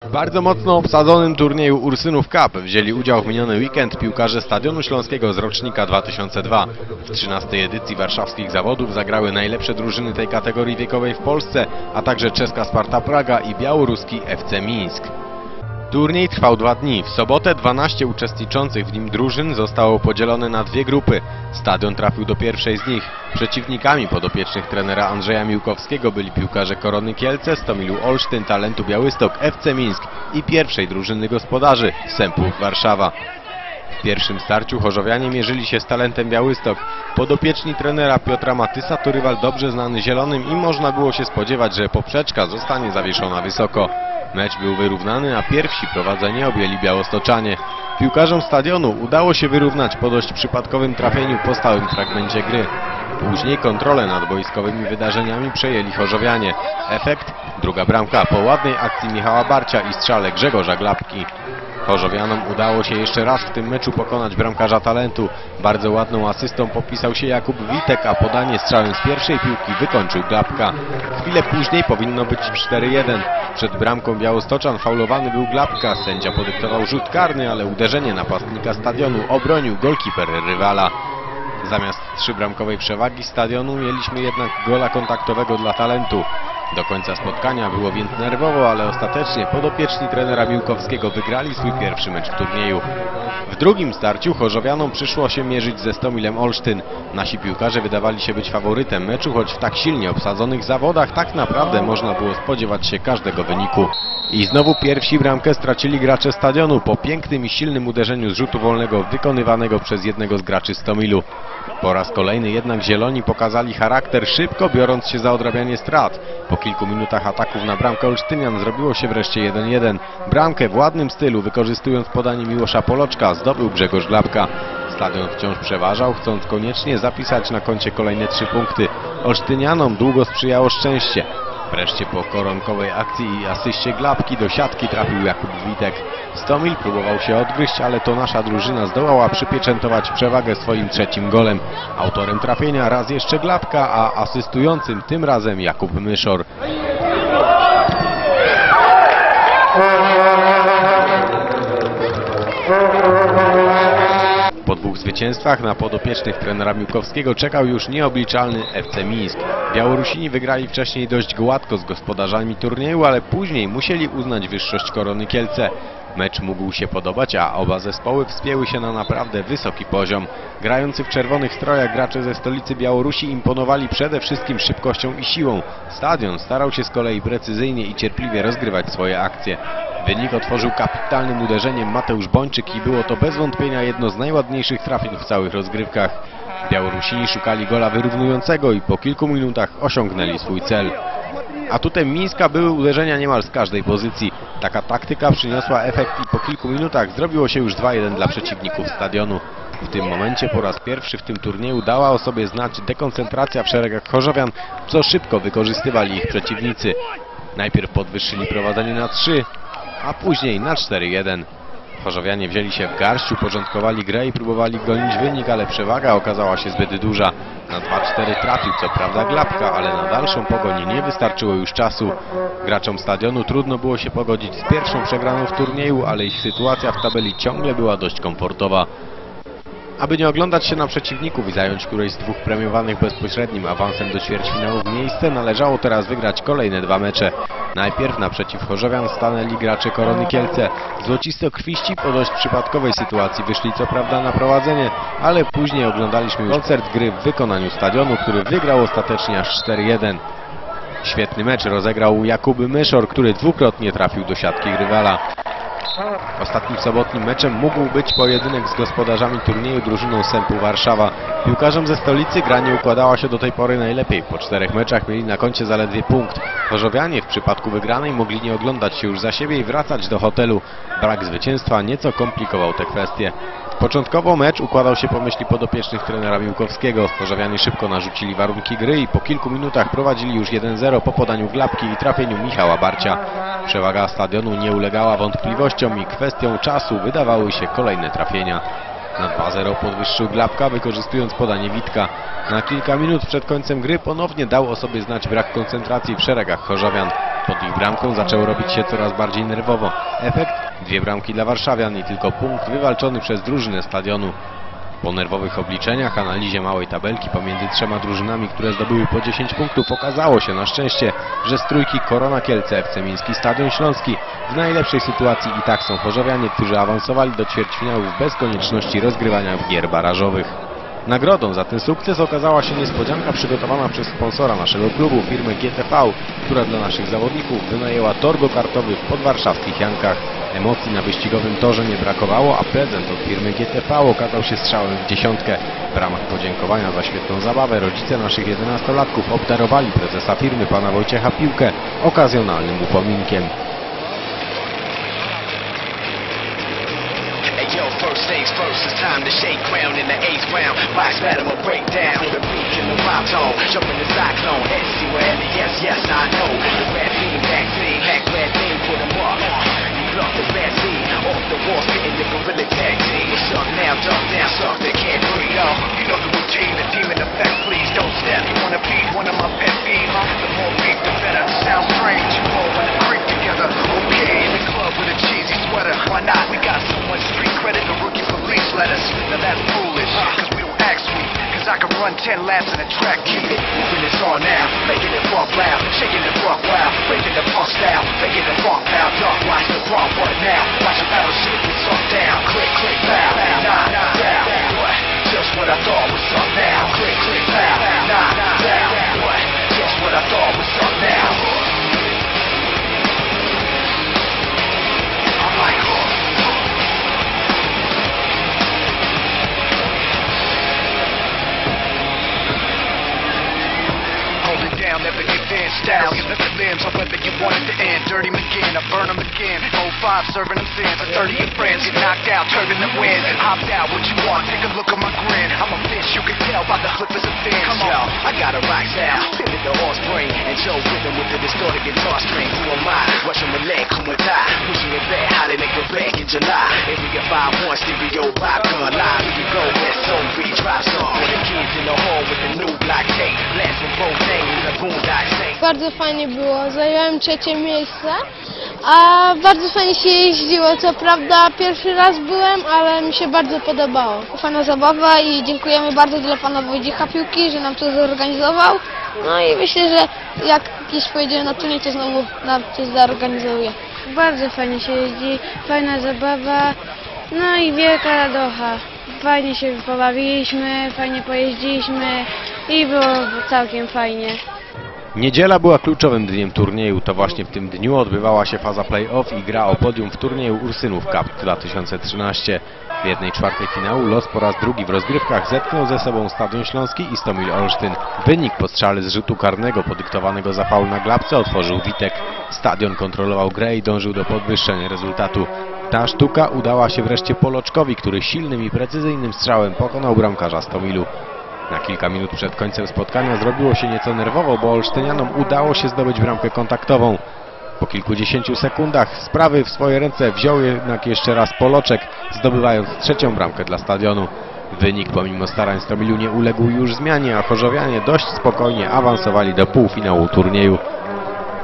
W bardzo mocno obsadzonym turnieju Ursynów Cup wzięli udział w miniony weekend piłkarze Stadionu Śląskiego z rocznika 2002. W 13. edycji warszawskich zawodów zagrały najlepsze drużyny tej kategorii wiekowej w Polsce, a także czeska Sparta Praga i białoruski FC Mińsk. Turniej trwał 2 dni. W sobotę 12 uczestniczących w nim drużyn zostało podzielone na 2 grupy. Stadion trafił do pierwszej z nich. Przeciwnikami podopiecznych trenera Andrzeja Miłkowskiego byli piłkarze Korony Kielce, Stomilu Olsztyn, Talentu Białystok, FC Mińsk i pierwszej drużyny gospodarzy Sępów Warszawa. W pierwszym starciu chorzowianie mierzyli się z Talentem Białystok. Podopieczni trenera Piotra Matysa to rywal dobrze znany zielonym i można było się spodziewać, że poprzeczka zostanie zawieszona wysoko. Mecz był wyrównany, a pierwsi prowadzenie objęli białostoczanie. Piłkarzom Stadionu udało się wyrównać po dość przypadkowym trafieniu po stałym fragmencie gry. Później kontrolę nad boiskowymi wydarzeniami przejęli chorzowianie. Efekt? Druga bramka po ładnej akcji Michała Barcia i strzale Grzegorza Glapki. Chorzowianom udało się jeszcze raz w tym meczu pokonać bramkarza Talentu. Bardzo ładną asystą popisał się Jakub Witek, a podanie strzałem z pierwszej piłki wykończył Glapka. Chwilę później powinno być 4-1. Przed bramką białostoczan faulowany był Glapka. Sędzia podyktował rzut karny, ale uderzenie napastnika Stadionu obronił golkiper rywala. Zamiast 3-bramkowej przewagi Stadionu mieliśmy jednak gola kontaktowego dla Talentu. Do końca spotkania było więc nerwowo, ale ostatecznie podopieczni trenera Miłkowskiego wygrali swój pierwszy mecz w turnieju. W drugim starciu chorzowianom przyszło się mierzyć ze Stomilem Olsztyn. Nasi piłkarze wydawali się być faworytem meczu, choć w tak silnie obsadzonych zawodach tak naprawdę można było spodziewać się każdego wyniku. I znowu pierwsi bramkę stracili gracze Stadionu po pięknym i silnym uderzeniu z rzutu wolnego wykonywanego przez jednego z graczy Stomilu. Po raz kolejny jednak zieloni pokazali charakter, szybko biorąc się za odrabianie strat. Po kilku minutach ataków na bramkę Olsztynian zrobiło się wreszcie 1-1. Bramkę w ładnym stylu, wykorzystując podanie Miłosza Poloczka, zdobył Grzegorz Glapka. Stadion wciąż przeważał, chcąc koniecznie zapisać na koncie kolejne 3 punkty. Olsztynianom długo sprzyjało szczęście. Wreszcie po koronkowej akcji i asyście Glapki do siatki trafił Jakub Witek. Stomil próbował się odgryźć, ale to nasza drużyna zdołała przypieczętować przewagę swoim 3. golem. Autorem trafienia raz jeszcze Glapka, a asystującym tym razem Jakub Myszor. Po 2 zwycięstwach na podopiecznych trenera Miłkowskiego czekał już nieobliczalny FC Mińsk. Białorusini wygrali wcześniej dość gładko z gospodarzami turnieju, ale później musieli uznać wyższość Korony Kielce. Mecz mógł się podobać, a oba zespoły wspięły się na naprawdę wysoki poziom. Grający w czerwonych strojach gracze ze stolicy Białorusi imponowali przede wszystkim szybkością i siłą. Stadion starał się z kolei precyzyjnie i cierpliwie rozgrywać swoje akcje. Wynik otworzył kapitalnym uderzeniem Mateusz Bończyk i było to bez wątpienia jedno z najładniejszych trafień w całych rozgrywkach. Białorusini szukali gola wyrównującego i po kilku minutach osiągnęli swój cel. Atutem Mińska były uderzenia niemal z każdej pozycji. Taka taktyka przyniosła efekt i po kilku minutach zrobiło się już 2-1 dla przeciwników Stadionu. W tym momencie po raz pierwszy w tym turnieju dała o sobie znać dekoncentracja w szeregach chorzowian, co szybko wykorzystywali ich przeciwnicy. Najpierw podwyższyli prowadzenie na 3, a później na 4-1. Chorzowianie wzięli się w garść, uporządkowali grę i próbowali gonić wynik, ale przewaga okazała się zbyt duża. Na 2-4 trafił co prawda Glapka, ale na dalszą pogoń nie wystarczyło już czasu. Graczom Stadionu trudno było się pogodzić z pierwszą przegraną w turnieju, ale ich sytuacja w tabeli ciągle była dość komfortowa. Aby nie oglądać się na przeciwników i zająć którejś z 2 premiowanych bezpośrednim awansem do ćwierćfinałów miejsce, należało teraz wygrać kolejne 2 mecze. Najpierw naprzeciw chorzowian stanęli gracze Korony Kielce. Złocistokrwiści po dość przypadkowej sytuacji wyszli co prawda na prowadzenie, ale później oglądaliśmy już koncert gry w wykonaniu Stadionu, który wygrał ostatecznie aż 4-1. Świetny mecz rozegrał Jakub Myszor, który 2-krotnie trafił do siatki rywala. Ostatnim sobotnim meczem mógł być pojedynek z gospodarzami turnieju drużyną Sępów Warszawa. Piłkarzom ze stolicy gra nie układała się do tej pory najlepiej. Po 4 meczach mieli na koncie zaledwie punkt. Chorzowianie w przypadku wygranej mogli nie oglądać się już za siebie i wracać do hotelu. Brak zwycięstwa nieco komplikował te kwestie. Początkowo mecz układał się po myśli podopiecznych trenera Miłkowskiego. Chorzowianie szybko narzucili warunki gry i po kilku minutach prowadzili już 1-0 po podaniu Glapki i trafieniu Michała Barcia. Przewaga Stadionu nie ulegała wątpliwościom i kwestią czasu wydawały się kolejne trafienia. Na 2-0 podwyższył Glapka, wykorzystując podanie Witka. Na kilka minut przed końcem gry ponownie dał o sobie znać brak koncentracji w szeregach chorzowian. Pod ich bramką zaczęło robić się coraz bardziej nerwowo. Efekt? 2 bramki dla warszawian i tylko punkt wywalczony przez drużynę Stadionu. Po nerwowych obliczeniach, analizie małej tabelki pomiędzy 3 drużynami, które zdobyły po 10 punktów, okazało się na szczęście, że z trójki Korona Kielce, FC Miński, Stadion Śląski w najlepszej sytuacji i tak są chorzowianie, którzy awansowali do ćwierćfinałów bez konieczności rozgrywania gier barażowych. Nagrodą za ten sukces okazała się niespodzianka przygotowana przez sponsora naszego klubu, firmę GTV, która dla naszych zawodników wynajęła tor go-kartowy w podwarszawskich Jankach. Emocji na wyścigowym torze nie brakowało, a prezent od firmy GTV okazał się strzałem w dziesiątkę. W ramach podziękowania za świetną zabawę rodzice naszych 11-latków obdarowali prezesa firmy, pana Wojciecha Piłkę, okazjonalnym upominkiem. Yo, first things first, it's time to shake ground in the 8th round. Box battle will break down. The beat in the pop tone, jump in the cyclone. SC wherever, yes, I know. The red beat, backseat, pack red beam, put 'em up. You block the red seat, off the wall, spitting the gorilla tag team. What's up now, duck down, suck, they can't breathe. Yo, you know the routine, the demon effect, please don't step. You wanna be one of my pet peeves, huh? The more beat, the better. Sounds strange, you all wanna creep together. Okay, in the club with a cheesy sweater, why not? We got so much street credit, the rookie police let us. Now that's foolish, cause we don't act sweet. Cause I can run 10 laps in a track, keep it moving, it's on now. Making it rock loud, shaking it rock wild. Breaking the punk style, making it rock loud. Dark, watch the rock what now. Watch the battle shit, it's up down. Click, click, pow, nah, down. What? Just what I thought was up now. Click, click, pow, nah, down. What? Just what I thought was up now. I'm like, never get thin styles. Let the limbs on whether you want it to end. Dirty McGinn, I burn them again. 05 serving them sins. At 30 your friends get knocked out, turbulent the wind. Hopped out, what you want? Take a look at my grin. I'm a fish, you can tell by the flippers of fins. Come on, I got a rock style. Pivot the horse brain. And Joe rhythm with the distorted guitar string. Who am I? Rushing with leg, come with tie. Pushing it back, how they make it back in July. If we get 5-1 stereo popcorn live, we can go West Zone, free drop song. For the kids in the hall with the new block tape. Blast from both things, the boondock tape. Bardzo fajnie było, zająłem 3. miejsce, a bardzo fajnie się jeździło, co prawda pierwszy raz byłem, ale mi się bardzo podobało. Fajna zabawa i dziękujemy bardzo dla pana Wojciecha Piłki, że nam to zorganizował. No i myślę, że jak kiedyś pojedziemy na turniej, to znowu nam coś zorganizuje. Bardzo fajnie się jeździ, fajna zabawa, no i wielka radocha. Fajnie się pobawiliśmy, fajnie pojeździliśmy i było całkiem fajnie. Niedziela była kluczowym dniem turnieju. To właśnie w tym dniu odbywała się faza play-off i gra o podium w turnieju Ursynów Cup 2013. W 1/4 finału los po raz drugi w rozgrywkach zetknął ze sobą Stadion Śląski i Stomil Olsztyn. Wynik po strzale z rzutu karnego podyktowanego za faul na Glabce otworzył Witek. Stadion kontrolował grę i dążył do podwyższenia rezultatu. Ta sztuka udała się wreszcie Poloczkowi, który silnym i precyzyjnym strzałem pokonał bramkarza Stomilu. Na kilka minut przed końcem spotkania zrobiło się nieco nerwowo, bo olsztynianom udało się zdobyć bramkę kontaktową. Po kilkudziesięciu sekundach sprawy w swoje ręce wziął jednak jeszcze raz Poloczek, zdobywając 3. bramkę dla Stadionu. Wynik pomimo starań Stomilu nie uległ już zmianie, a chorzowianie dość spokojnie awansowali do półfinału turnieju.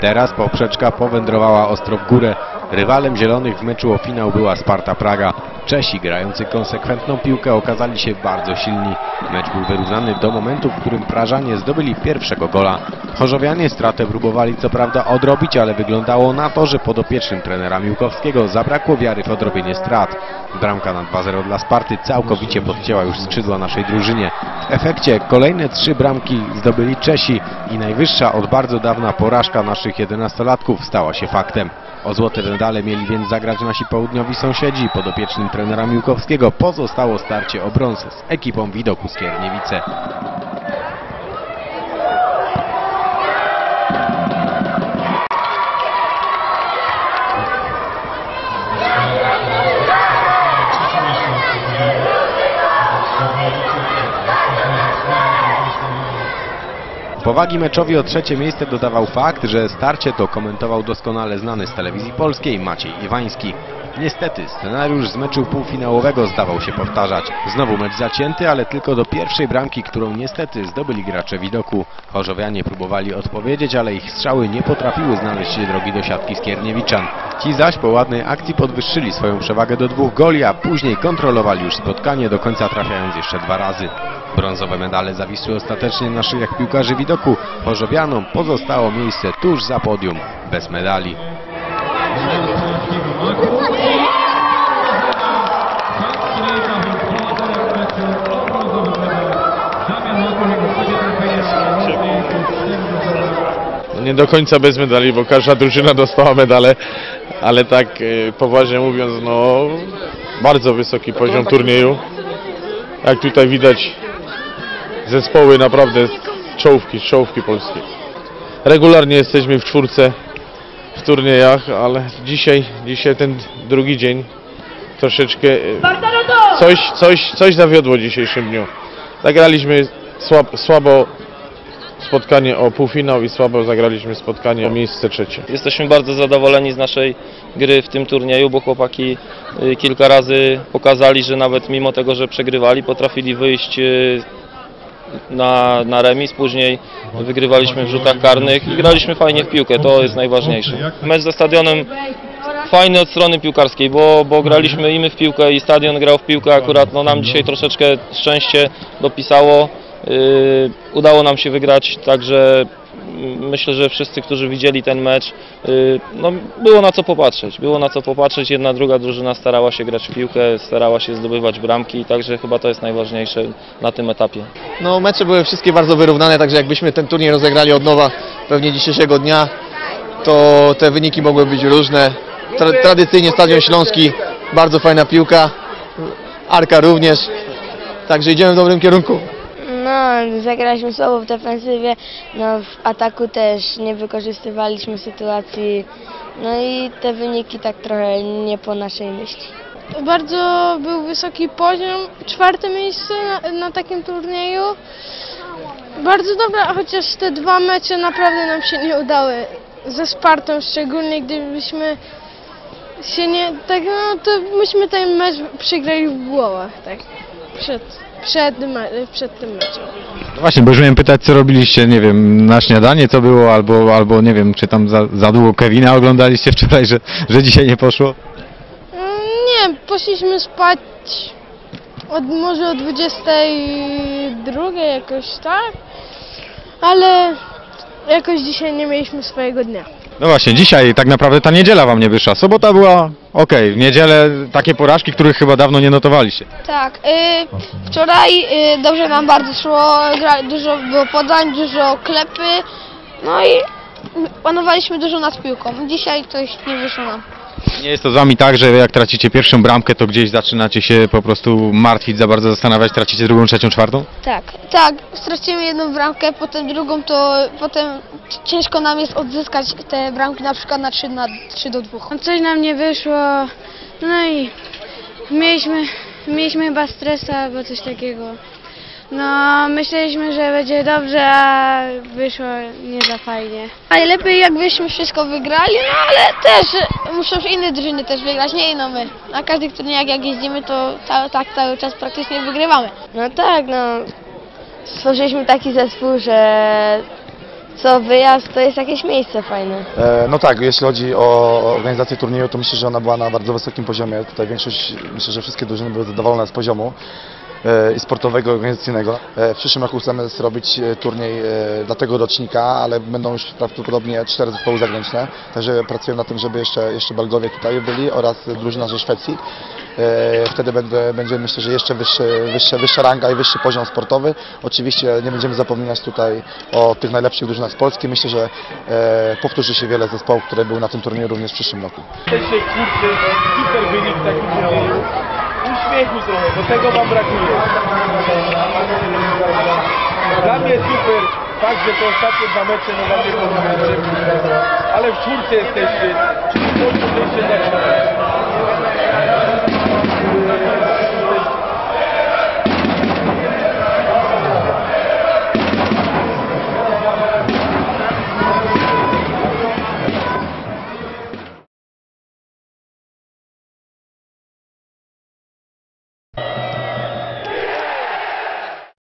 Teraz poprzeczka powędrowała ostro w górę. Rywalem zielonych w meczu o finał była Sparta Praga. Czesi, grający konsekwentną piłkę, okazali się bardzo silni. Mecz był wyrównany do momentu, w którym Prażanie zdobyli pierwszego gola. Chorzowianie stratę próbowali co prawda odrobić, ale wyglądało na to, że podopiecznym trenera Miłkowskiego zabrakło wiary w odrobienie strat. Bramka na 2-0 dla Sparty całkowicie podcięła już skrzydła naszej drużynie. W efekcie kolejne 3 bramki zdobyli Czesi i najwyższa od bardzo dawna porażka naszych 11-latków stała się faktem. O złote medale mieli więc zagrać nasi południowi sąsiedzi. Podopiecznym trenera Miłkowskiego pozostało starcie o brąz z ekipą Widoku Skierniewice. Powagi meczowi o 3. miejsce dodawał fakt, że starcie to komentował doskonale znany z telewizji polskiej Maciej Iwański. Niestety, scenariusz z meczu półfinałowego zdawał się powtarzać. Znowu mecz zacięty, ale tylko do pierwszej bramki, którą niestety zdobyli gracze Widoku. Chorzowianie próbowali odpowiedzieć, ale ich strzały nie potrafiły znaleźć drogi do siatki Skierniewiczan. Ci zaś po ładnej akcji podwyższyli swoją przewagę do 2 goli, a później kontrolowali już spotkanie, do końca trafiając jeszcze 2 razy. Brązowe medale zawisły ostatecznie na szyjach piłkarzy Widoku. Chorzowianom pozostało miejsce tuż za podium, bez medali. Nie do końca bez medali, bo każda drużyna dostała medale, ale tak poważnie mówiąc, no bardzo wysoki poziom turnieju. Jak tutaj widać, zespoły naprawdę czołówki polskie. Regularnie jesteśmy w 4 w turniejach, ale dzisiaj ten drugi dzień troszeczkę coś zawiodło w dzisiejszym dniu. Zagraliśmy słabo spotkanie o półfinał i słabo zagraliśmy spotkanie o miejsce 3. Jesteśmy bardzo zadowoleni z naszej gry w tym turnieju, bo chłopaki kilka razy pokazali, że nawet mimo tego, że przegrywali, potrafili wyjść na remis, później wygrywaliśmy w rzutach karnych i graliśmy fajnie w piłkę, to jest najważniejsze. Mecz ze Stadionem fajny od strony piłkarskiej, bo graliśmy i my w piłkę, i Stadion grał w piłkę, akurat no, nam dzisiaj troszeczkę szczęście dopisało. Udało nam się wygrać, także myślę, że wszyscy, którzy widzieli ten mecz, no, było na co popatrzeć, jedna, druga drużyna starała się grać w piłkę, starała się zdobywać bramki, także chyba to jest najważniejsze na tym etapie. No, mecze były wszystkie bardzo wyrównane, także jakbyśmy ten turniej rozegrali od nowa pewnie dzisiejszego dnia, to te wyniki mogły być różne. Tradycyjnie Stadion Śląski, bardzo fajna piłka, Arka również, także idziemy w dobrym kierunku. No, zagraliśmy słabo w defensywie, no w ataku też nie wykorzystywaliśmy sytuacji, no i te wyniki tak trochę nie po naszej myśli. Bardzo był wysoki poziom, 4. miejsce na takim turnieju. Bardzo dobra, chociaż te 2 mecze naprawdę nam się nie udały. Ze Spartą szczególnie, gdybyśmy się nie... Tak, no to myśmy ten mecz przegrali w głowach, tak, przed tym meczem. No właśnie, bo już miałem pytać, co robiliście, nie wiem, na śniadanie, co było, albo nie wiem, czy tam za długo Kevina oglądaliście wczoraj, że dzisiaj nie poszło? Nie, poszliśmy spać może o 22 jakoś, tak? Ale jakoś dzisiaj nie mieliśmy swojego dnia. No właśnie, dzisiaj tak naprawdę ta niedziela wam nie wyszła. Sobota była okej, w niedzielę takie porażki, których chyba dawno nie notowaliście. Tak, wczoraj dobrze nam bardzo szło, dużo było podań, dużo klepy, no i panowaliśmy dużo nad piłką. Dzisiaj coś nie wyszło nam. Nie jest to z wami tak, że jak tracicie pierwszą bramkę, to gdzieś zaczynacie się po prostu martwić, za bardzo zastanawiać, tracicie drugą, trzecią, czwartą? Tak, stracimy jedną bramkę, potem drugą, to potem ciężko nam jest odzyskać te bramki na przykład na 3-2. Coś nam nie wyszło, no i mieliśmy chyba stresa albo coś takiego. No, myśleliśmy, że będzie dobrze, a wyszło nie za fajnie. Najlepiej jakbyśmy wszystko wygrali, no ale też muszą inne drużyny też wygrać, nie ino my. Na każdych turniejach jak jeździmy, to cały czas praktycznie wygrywamy. No tak, no, stworzyliśmy taki zespół, że co wyjazd to jest jakieś miejsce fajne. No tak, jeśli chodzi o organizację turnieju, to myślę, że ona była na bardzo wysokim poziomie. Tutaj myślę, że wszystkie drużyny były zadowolone z poziomu i sportowego, i organizacyjnego. W przyszłym roku chcemy zrobić turniej dla tego rocznika, ale będą już prawdopodobnie 4 zespoły zagraniczne. Także pracujemy nad tym, żeby jeszcze Belgowie tutaj byli oraz drużyna ze Szwecji. Wtedy będzie myślę, że jeszcze wyższa ranga i wyższy poziom sportowy. Oczywiście nie będziemy zapominać tutaj o tych najlepszych drużynach z Polski. Myślę, że powtórzy się wiele zespołów, które były na tym turnieju również w przyszłym roku. Jesteście kurczę, super wynik w takim turnieju. Uśmiechu trochę, bo tego wam brakuje. Dla mnie super fakt, że te ostatnie 2 mecze no wam nie pomagacie, ale w 4 jesteście, czyli w Polsce zaczynać.